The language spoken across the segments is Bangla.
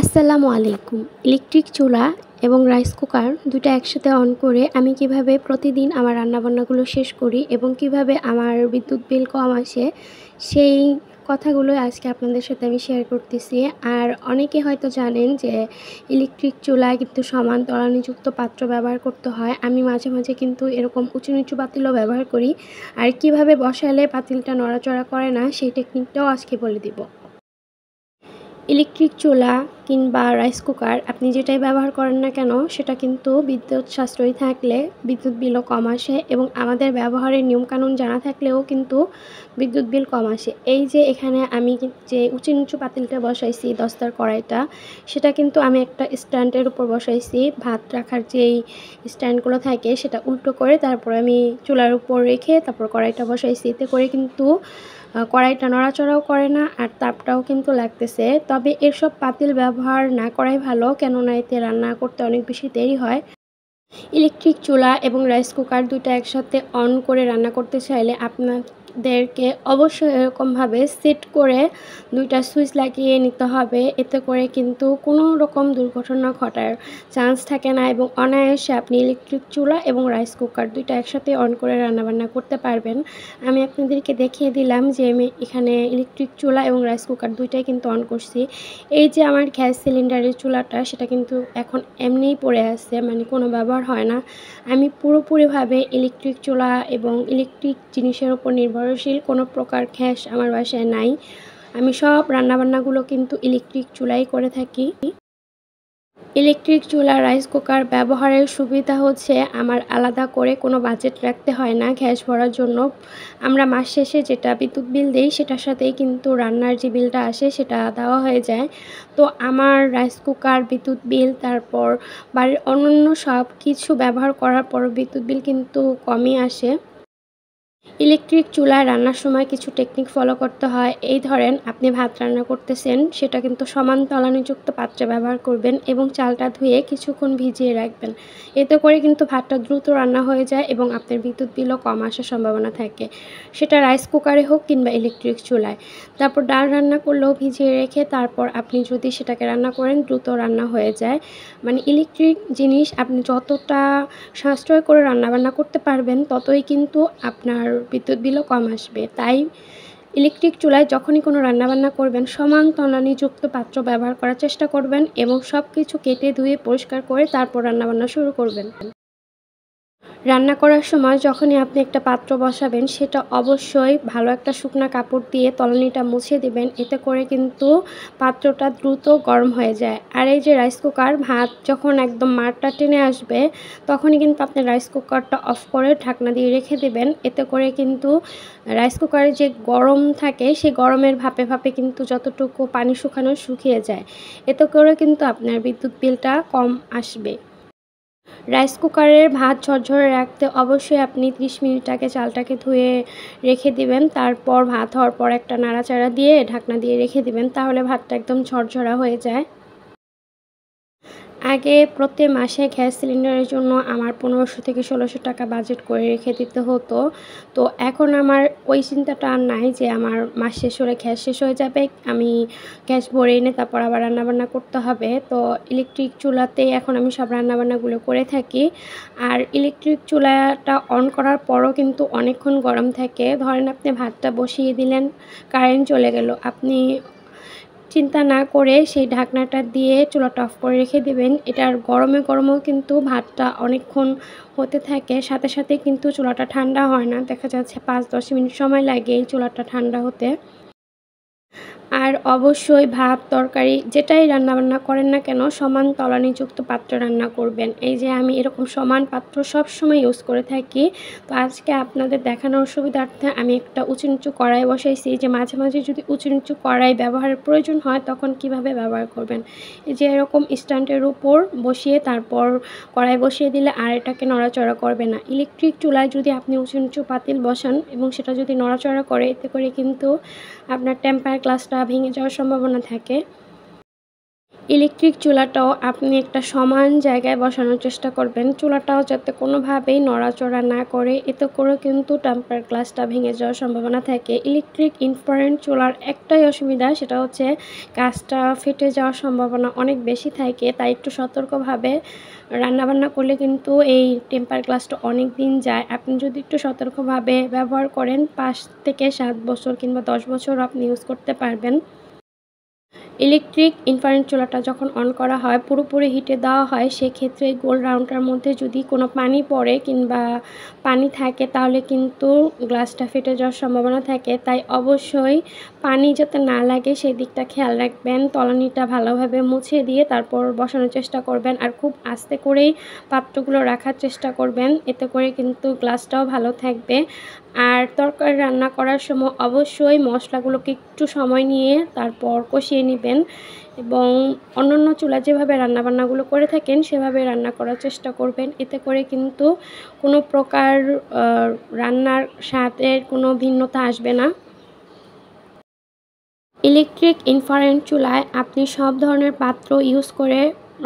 আসসালামু আলাইকুম। ইলেকট্রিক চুলা এবং রাইস কুকার দুটো একসাথে অন করে আমি কিভাবে প্রতিদিন আমার রান্নাবান্নাগুলো শেষ করি এবং কিভাবে আমার বিদ্যুৎ বিল কম আসে, সেই কথাগুলোই আজকে আপনাদের সাথে আমি শেয়ার করতেছি। আর অনেকে হয়তো জানেন যে ইলেকট্রিক চুলায় কিন্তু সমান তলানিযুক্ত পাত্র ব্যবহার করতে হয়। আমি মাঝে মাঝে কিন্তু এরকম উঁচু নিচু পাতিলও ব্যবহার করি। আর কিভাবে বসালে পাতিলটা নড়াচড়া করে না, সেই টেকনিকটাও আজকে বলে দিব। ইলেকট্রিক চুলা কিংবা রাইস কুকার আপনি যেটাই ব্যবহার করেন না কেন, সেটা কিন্তু বিদ্যুৎ সাশ্রয়ী থাকলে বিদ্যুৎ বিলও কম আসে এবং আমাদের ব্যবহারের নিয়মকানুন জানা থাকলেও কিন্তু বিদ্যুৎ বিল কম আসে। এই যে এখানে আমি যে উঁচু নিচু পাতিলটা বসাইছি, দস্তার কড়াইটা, সেটা কিন্তু আমি একটা স্ট্যান্ডের উপর বসাইছি। ভাত রাখার যেই স্ট্যান্ডগুলো থাকে সেটা উল্টো করে তারপর আমি চুলার উপর রেখে তারপর কড়াইটা বসাইছি। এতে করে কিন্তু কড়াইটা নড়াচড়াও করে না আর তাপটাও কিন্তু লাগতেছে। তবে এসব পাতিল ব্যবহার না করাই ভালো, কেননা এতে রান্না করতে অনেক বেশি দেরি হয়। ইলেকট্রিক চুলা এবং রাইস কুকার দুটো একসাথে অন করে রান্না করতে চাইলে আপনাদেরকে অবশ্যই এরকমভাবে সেট করে দুইটা সুইচ লাগিয়ে নিতে হবে। এতে করে কিন্তু কোনো রকম দুর্ঘটনা ঘটার চান্স থাকে না এবং অনায়াসে আপনি ইলেকট্রিক চুলা এবং রাইস কুকার দুইটা একসাথে অন করে রান্নাবান্না করতে পারবেন। আমি আপনাদেরকে দেখিয়ে দিলাম যে আমি এখানে ইলেকট্রিক চুলা এবং রাইস কুকার দুইটাই কিন্তু অন করছি। এই যে আমার গ্যাস সিলিন্ডারের চুলাটা, সেটা কিন্তু এখন এমনিই পড়ে আছে, মানে কোনো ব্যবহার হয় না। আমি পুরোপুরিভাবে ইলেকট্রিক চুলা এবং ইলেকট্রিক জিনিসের উপর নির্ভরশীল। কোনো প্রকার গ্যাস আমার বাসায় নাই। আমি সব রান্নাবান্নাগুলো কিন্তু ইলেকট্রিক চুলাই করে থাকি। ইলেকট্রিক চুলা রাইস কুকার ব্যবহারের সুবিধা হচ্ছে আমার আলাদা করে কোনো বাজেট রাখতে হয় না গ্যাস ভরার জন্য। আমরা মাস শেষে যেটা বিদ্যুৎ বিল দেই সেটার সাথেই কিন্তু রান্নার যে বিলটা আসে সেটা দেওয়া হয়ে যায়। তো আমার রাইস কুকার, বিদ্যুৎ বিল, তারপর বাড়ির অন্যান্য সব কিছু ব্যবহার করার পরও বিদ্যুৎ বিল কিন্তু কমই আসে। ইলেকট্রিক চুলায় রান্নার সময় কিছু টেকনিক ফলো করতে হয়। এই ধরেন আপনি ভাত রান্না করতেছেন, সেটা কিন্তু সমান তলানিযুক্ত পাত্রে ব্যবহার করবেন এবং চালটা ধুয়ে কিছুক্ষণ ভিজিয়ে রাখবেন। এতে করে কিন্তু ভাতটা দ্রুত রান্না হয়ে যায় এবং আপনার বিদ্যুৎ বিলও কম আসার সম্ভাবনা থাকে। সেটা রাইস কুকারে হোক কিংবা ইলেকট্রিক চুলায়। তারপর ডাল রান্না করলেও ভিজিয়ে রেখে তারপর আপনি যদি সেটাকে রান্না করেন, দ্রুত রান্না হয়ে যায়। মানে ইলেকট্রিক জিনিস আপনি যতটা সাশ্রয় করে রান্নাবান্না করতে পারবেন ততই কিন্তু আপনার বিদ্যুৎ বিলও কম আসবে। তাই ইলেকট্রিক চুলায় যখনই কোনো রান্নাবান্না করবেন, সমান তলানিযুক্ত পাত্র ব্যবহার করার চেষ্টা করবেন এবং সব কিছু কেটে ধুয়ে পরিষ্কার করে তারপর রান্নাবান্না শুরু করবেন। রান্না করার সময় যখনই আপনি একটা পাত্র বসাবেন, সেটা অবশ্যই ভালো একটা শুকনা কাপড় দিয়ে তলানিটা মুছে দিবেন। এতে করে কিন্তু পাত্রটা দ্রুত গরম হয়ে যায়। আর এই যে রাইস কুকার, ভাত যখন একদম মাড়টা টেনে আসবে, তখনই কিন্তু আপনি রাইস কুকারটা অফ করে ঢাকনা দিয়ে রেখে দিবেন। এতে করে কিন্তু রাইস কুকারে যে গরম থাকে, সেই গরমের ভাপে ভাপে কিন্তু যতটুকু পানি শুকানোর শুকিয়ে যায়। এতে করে কিন্তু আপনার বিদ্যুৎ বিলটা কম আসবে। রাইস কুকারের ভাত ঝরঝরে রাখতে অবশ্যই আপনি ৩০ মিনিট আগে চালটাকে ধুয়ে রেখে দিবেন। তারপর ভাত হওয়ার পর একটা নাড়াচাড়া দিয়ে ঢাকনা দিয়ে রেখে দিবেন। তাহলে ভাতটা একদম ঝরঝরা হয়ে যায়। আগে প্রতি মাসে গ্যাস সিলিন্ডারের জন্য আমার ১৫০০ থেকে ১৬০০ টাকা বাজেট করে রেখে দিতে হতো। তো এখন আমার ওই চিন্তাটা আর নাই যে আমার মাস শেষ হলে গ্যাস শেষ হয়ে যাবে, আমি গ্যাস ভরে এনে তারপর আবার রান্নাবান্না করতে হবে। তো ইলেকট্রিক চুলাতেই এখন আমি সব রান্নাবান্নাগুলো করে থাকি। আর ইলেকট্রিক চুলাটা অন করার পরও কিন্তু অনেকক্ষণ গরম থাকে। ধরেন আপনি ভাতটা বসিয়ে দিলেন, কারেন্ট চলে গেল। আপনি চিন্তা না করে সেই ঢাকনাটা দিয়ে চুলাটা অফ করে রেখে দিবেন। এটার গরমে গরমেও কিন্তু ভাতটা অনেকক্ষণ হতে থাকে। সাথে সাথে কিন্তু চুলাটা ঠান্ডা হয় না। দেখা যাচ্ছে ৫-১০ মিনিট সময় লাগে এই চুলাটা ঠান্ডা হতে। আর অবশ্যই ভাত, তরকারি যেটাই রান্নাবান্না করেন না কেন, সমান তলানিযুক্ত পাত্রে রান্না করবেন। এই যে আমি এরকম সমান পাত্র সবসময় ইউজ করে থাকি। তো আজকে আপনাদের দেখানোর সুবিধার্থে আমি একটা উঁচু নিচু কড়াই বসাইছি, যে মাঝে মাঝে যদি উঁচু নিচু কড়াই ব্যবহারের প্রয়োজন হয় তখন কিভাবে ব্যবহার করবেন। এই যে এরকম স্ট্যান্ডের উপর বসিয়ে তারপর কড়াই বসিয়ে দিলে আর এটাকে নড়াচড়া করবে না। ইলেকট্রিক চুলায় যদি আপনি উঁচু নিচু পাতিল বসান এবং সেটা যদি নড়াচড়া করে, এতে করে কিন্তু আপনার টেম্পার গ্লাসটা ভেঙে যাওয়ার সম্ভাবনা থাকে। ইলেকট্রিক চুলাটাও আপনি একটা সমান জায়গায় বসানোর চেষ্টা করবেন। চুলাটাও যাতে কোনোভাবেই নড়াচড়া না করে, এতে করেও কিন্তু টেম্পার গ্লাসটা ভেঙে যাওয়ার সম্ভাবনা থাকে। ইলেকট্রিক ইনফ্রারেড চুলার একটাই অসুবিধা, সেটা হচ্ছে কাঁচটা ফেটে যাওয়ার সম্ভাবনা অনেক বেশি থাকে। তাই একটু সতর্কভাবে রান্নাবান্না করলে কিন্তু এই টেম্পার গ্লাসটা অনেক দিন যায়। আপনি যদি একটু সতর্কভাবে ব্যবহার করেন 5 থেকে 7 বছর কিংবা 10 বছর আপনি ইউজ করতে পারবেন। ইলেকট্রিক ইনফ্রারেড চুলাটা যখন অন করা হয়, পুরোপুরি হিটে দেওয়া হয়, সেক্ষেত্রে গোল রাউন্ডটার মধ্যে যদি কোনো পানি পড়ে কিংবা পানি থাকে তাহলে কিন্তু গ্লাসটা ফেটে যাওয়ার সম্ভাবনা থাকে। তাই অবশ্যই পানি যাতে না লাগে সেই দিকটা খেয়াল রাখবেন। তলানিটা ভালোভাবে মুছে দিয়ে তারপর বসানোর চেষ্টা করবেন, আর খুব আস্তে করেই পাত্রগুলো রাখার চেষ্টা করবেন। এতে করে কিন্তু গ্লাসটাও ভালো থাকবে। আর তরকারি রান্না করার সময় অবশ্যই মশলাগুলোকে একটু সময় নিয়ে তারপর কষিয়ে নেবেন এবং অন্যান্য চুলায় যেভাবে রান্নাবান্নাগুলো করে থাকেন সেভাবে রান্না করার চেষ্টা করবেন। এতে করে কিন্তু কোনো প্রকার রান্নার স্বাদের কোনো ভিন্নতা আসবে না। ইলেকট্রিক ইনফ্রারেড চুলায় আপনি সব ধরনের পাত্র ইউজ করে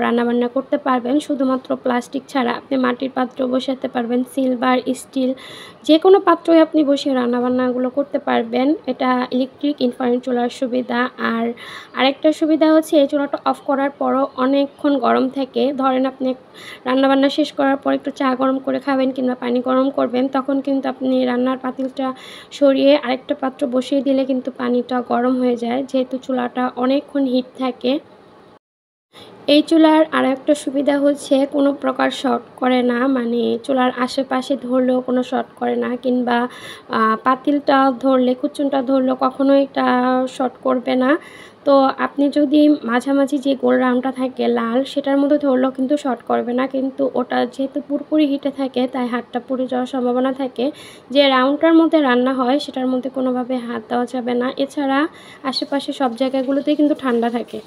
রান্নাবান্না করতে পারবেন, শুধুমাত্র প্লাস্টিক ছাড়া। আপনি মাটির পাত্র বসাতে পারবেন, সিলভার, স্টিল, যে কোনো পাত্রই আপনি বসিয়ে রান্নাবান্নাগুলো করতে পারবেন। এটা ইলেকট্রিক ইনফ্রারেড চুলার সুবিধা। আর আরেকটা সুবিধা হচ্ছে এই চুলাটা অফ করার পরও অনেকক্ষণ গরম থাকে। ধরেন আপনি রান্নাবান্না শেষ করার পর একটু চা গরম করে খাবেন কিংবা পানি গরম করবেন, তখন কিন্তু আপনি রান্নার পাতিলটা সরিয়ে আরেকটা পাত্র বসিয়ে দিলে কিন্তু পানিটা গরম হয়ে যায়, যেহেতু চুলাটা অনেকক্ষণ হিট থাকে। এই চুলার আরেকটা সুবিধা হচ্ছে কোনো প্রকার শর্ট করে না, মানে চুলার আশেপাশে ধরলেও কোনো শর্ট করে না কিংবা পাতিলটা ধরলে, কুচুনটা ধরলেও কখনোই এটা শর্ট করবে না। তো আপনি যদি মাঝামাঝি যে গোল রাউন্ডটা থাকে লাল, সেটার মধ্যে ধরলেও কিন্তু শর্ট করবে না, কিন্তু ওটা যেহেতু পুরোপুরি হিটে থাকে তাই হাতটা পুড়ে যাওয়ার সম্ভাবনা থাকে। যে রাউন্ডটার মধ্যে রান্না হয় সেটার মধ্যে কোনোভাবে হাত দেওয়া যাবে না। এছাড়া আশেপাশে সব জায়গাগুলোতেই কিন্তু ঠান্ডা থাকে।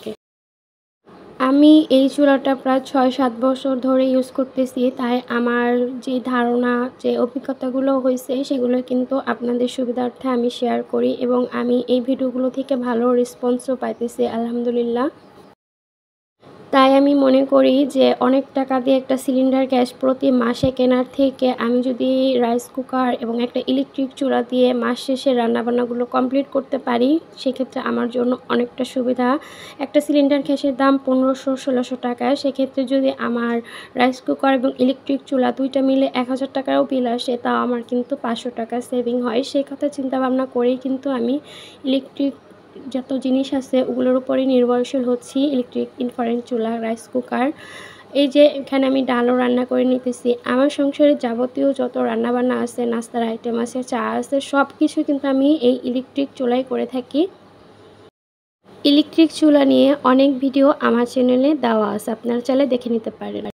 আমি এই চুলাটা প্রায় 6-7 বছর ধরে ইউজ করতেছি, তাই আমার যে ধারণা, যে অভিজ্ঞতাগুলো হয়েছে সেগুলো কিন্তু আপনাদের সুবিধার্থে আমি শেয়ার করি এবং আমি এই ভিডিওগুলো থেকে ভালো রেসপন্সও পাইতেছি আলহামদুলিল্লাহ। তাই আমি মনে করি যে অনেক টাকা দিয়ে একটা সিলিন্ডার গ্যাস প্রতি মাসে কেনার থেকে আমি যদি রাইস কুকার এবং একটা ইলেকট্রিক চুলা দিয়ে মাস শেষে রান্নাবান্নাগুলো কমপ্লিট করতে পারি, সেক্ষেত্রে আমার জন্য অনেকটা সুবিধা। একটা সিলিন্ডার গ্যাসের দাম 1500-1600 টাকা, সেক্ষেত্রে যদি আমার রাইস কুকার এবং ইলেকট্রিক চুলা দুইটা মিলে 1000 টাকারও বিল আসে, তাও আমার কিন্তু 500 টাকা সেভিং হয়। সেই কথা চিন্তাভাবনা করেই কিন্তু আমি ইলেকট্রিক যত জিনিস আছে ওগুলোর উপরেই নির্ভরশীল হচ্ছি, ইলেকট্রিক ইনফ্রারেড চুলা, রাইস কুকার। এই যে এখানে আমি ডালও রান্না করে নিতেছি। আমার সংসারে যাবতীয় যত রান্নাবান্না আছে, নাস্তার আইটেম আছে, চা আছে, সব কিছু কিন্তু আমি এই ইলেকট্রিক চুলায় করে থাকি। ইলেকট্রিক চুলা নিয়ে অনেক ভিডিও আমার চ্যানেলে দেওয়া আছে, আপনারা চাইলে দেখে নিতে পারেন।